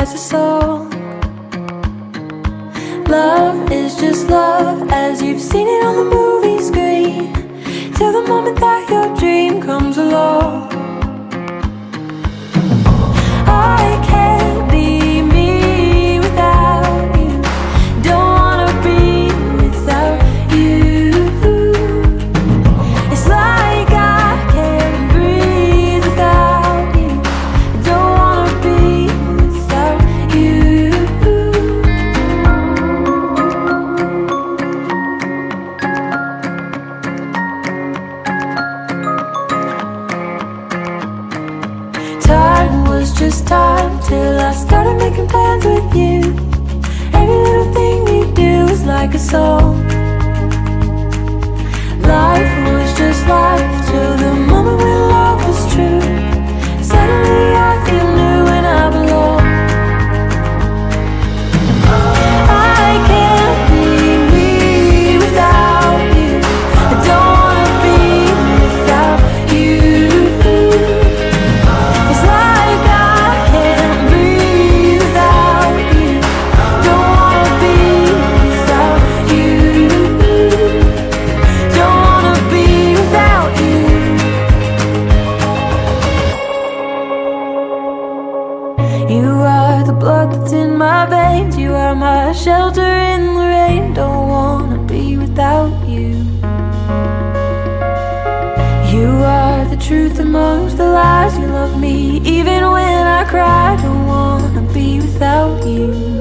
as a song. Love is just love as you've seen it on the movie screen, till the moment that your dream comes along. I can't be me without you, don't wanna be without you. It's like I can't breathe without you, don't wanna be without you. Time was just time till I started making plans with you. Every little thing you do is like a song. Life was just life till the moment when love was true. Suddenly I feel new and I belong. I can't be me without you, I don't wanna be without you. It's like I can't breathe without you, don't wanna be without you, don't wanna be without you. You are the blood that's in my veins, you are my shelter in the rain, don't wanna be without you. You are the truth amongst the lies, you love me even when I cry, don't wanna be without you.